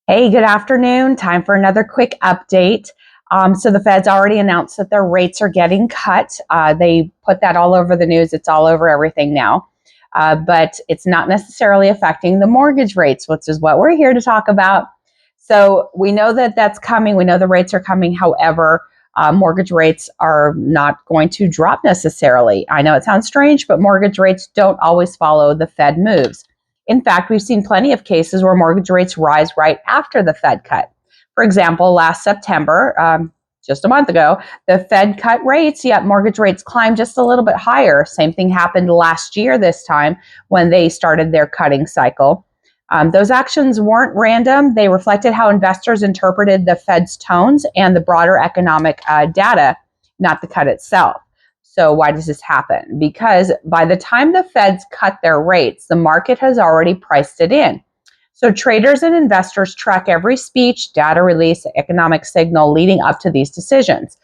Hey, good afternoon. Time for another quick update. So the Fed's already announced that their rates are getting cut. They put that all over the news. It's all over everything now. But it's not necessarily affecting the mortgage rates, which is what we're here to talk about. So we know that that's coming. We know the rates are coming. However, mortgage rates are not going to drop necessarily. I know it sounds strange, but mortgage rates don't always follow the Fed moves. In fact, we've seen plenty of cases where mortgage rates rise right after the Fed cut. For example, last September, just a month ago, the Fed cut rates, yet mortgage rates climbed just a little bit higher. Same thing happened last year this time when they started their cutting cycle. Those actions weren't random. They reflected how investors interpreted the Fed's tones and the broader economic data, not the cut itself. So why does this happen? Because by the time the Feds cut their rates, the market has already priced it in. So traders and investors track every speech, data release, economic signal leading up to these decisions.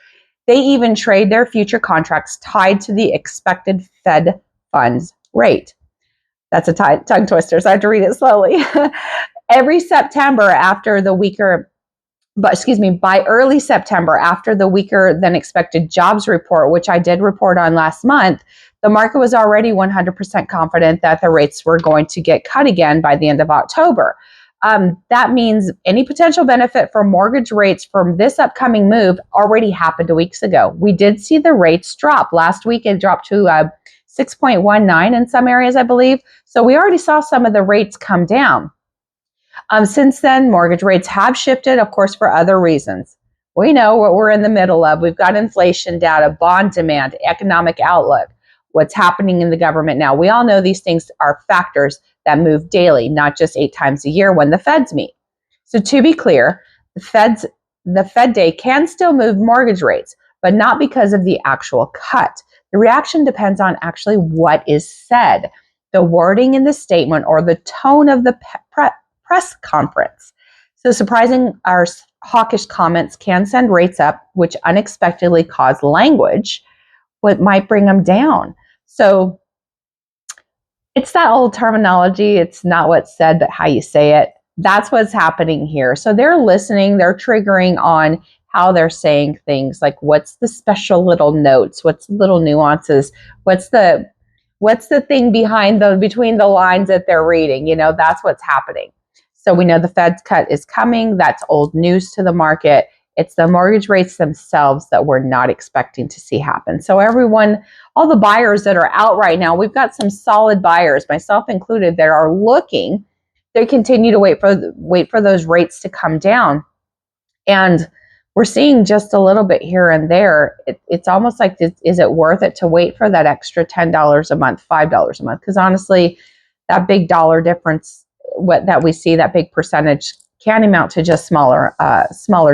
They even trade their future contracts tied to the expected Fed funds rate. That's a tongue twister, so I have to read it slowly. Every September after the weaker by early September, after the weaker than expected jobs report, which I did report on last month, the market was already 100% confident that the rates were going to get cut again by the end of October. That means any potential benefit for mortgage rates from this upcoming move already happened weeks ago. We did see the rates drop. Last week, it dropped to 6.19 in some areas, I believe. So we already saw some of the rates come down. Since then, mortgage rates have shifted, of course, for other reasons. We know what we're in the middle of. We've got inflation data, bond demand, economic outlook, what's happening in the government now. We all know these things are factors that move daily, not just 8 times a year when the Feds meet. So to be clear, the Fed day can still move mortgage rates, but not because of the actual cut. The reaction depends on actually what is said, the wording in the statement, or the tone of the press conference. So surprising our hawkish comments can send rates up, which unexpectedly cause language, what might bring them down. So it's that old terminology. It's not what's said, but how you say it. That's what's happening here. So they're listening, they're triggering on how they're saying things, like what's the special little notes, what's little nuances, what's the thing between the lines that they're reading. That's what's happening. So we know the Fed's cut is coming. That's old news to the market. It's the mortgage rates themselves that we're not expecting to see happen. So everyone, all the buyers that are out right now, we've got some solid buyers, myself included, that are looking. They continue to wait for those rates to come down. And we're seeing just a little bit here and there. It's almost like, is it worth it to wait for that extra $10 a month, $5 a month? Because honestly, that big dollar difference, that we see, that big percentage, can amount to just smaller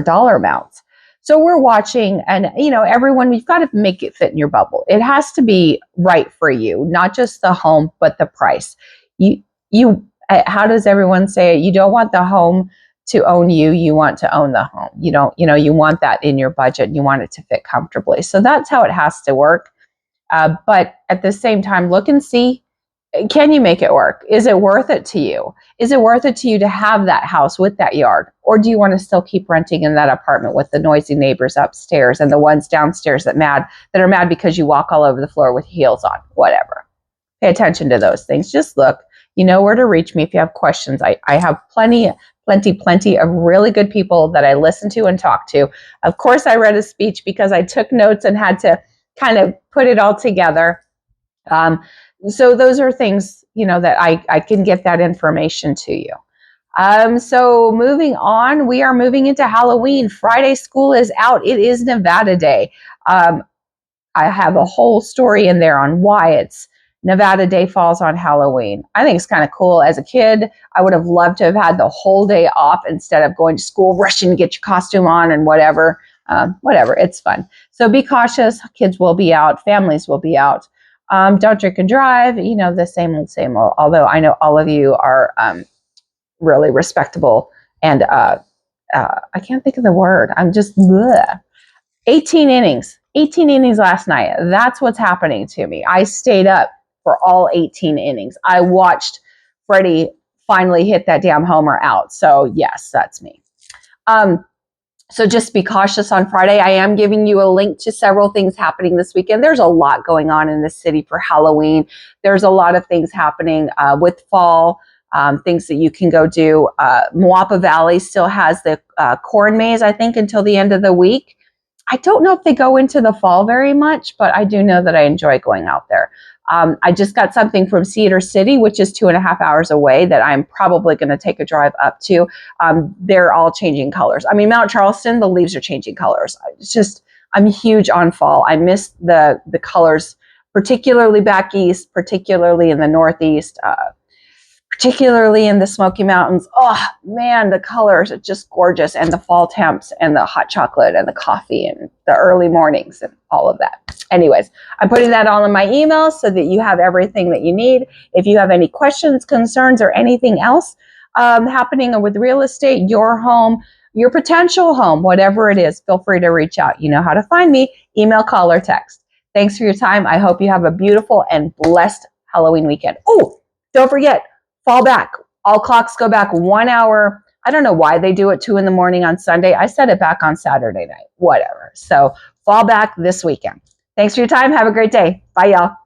dollar amounts. So we're watching, and everyone, you've got to make it fit in your bubble. It has to be right for you, not just the home, but the price. How does everyone say it? You don't want the home to own you. You want to own the home. You want that in your budget. You want it to fit comfortably. So that's how it has to work. But at the same time, look and see, can you make it work? Is it worth it to you? Is it worth it to you to have that house with that yard? Or do you want to still keep renting in that apartment with the noisy neighbors upstairs and the ones downstairs that are mad because you walk all over the floor with heels on? Whatever. Pay attention to those things. Just look. You know where to reach me if you have questions. I have plenty of really good people that I listen to and talk to. Of course, I read a speech because I took notes and had to kind of put it all together. So those are things, that I can get that information to you. So moving on, we are moving into Halloween. Friday school is out. It is Nevada Day. I have a whole story in there on why it's Nevada Day falls on Halloween. I think it's kind of cool. As a kid, I would have loved to have had the whole day off instead of going to school, rushing to get your costume on and whatever. It's fun. So be cautious. Kids will be out. Families will be out. Don't drink and drive. The same old. Although I know all of you are really respectable. And I can't think of the word. I'm just bleh. 18 innings. 18 innings last night. That's what's happening to me. I stayed up for all 18 innings. I watched Freddie finally hit that damn homer out. So yes, that's me. So just be cautious on Friday. I am giving you a link to several things happening this weekend. There's a lot going on in the city for Halloween. There's a lot of things happening with fall, things that you can go do. Moapa Valley still has the corn maze, I think, until the end of the week. I don't know if they go into the fall very much, but I do know that I enjoy going out there. I just got something from Cedar City, which is 2.5 hours away, that I'm probably going to take a drive up to. They're all changing colors. I mean, Mount Charleston, the leaves are changing colors. It's just, I'm huge on fall. I miss the colors, particularly back east, particularly in the Northeast, particularly in the Smoky Mountains. Oh man, the colors are just gorgeous, and the fall temps and the hot chocolate and the coffee and the early mornings and all of that. Anyways, I'm putting that all in my email so that you have everything that you need. If you have any questions, concerns, or anything else happening with real estate, your home, your potential home, whatever it is, feel free to reach out. You know how to find me: email, call, or text. Thanks for your time. I hope you have a beautiful and blessed Halloween weekend. Oh, don't forget, fall back. All clocks go back 1 hour. I don't know why they do it 2 in the morning on Sunday. I set it back on Saturday night, whatever. So fall back this weekend. Thanks for your time. Have a great day. Bye, y'all.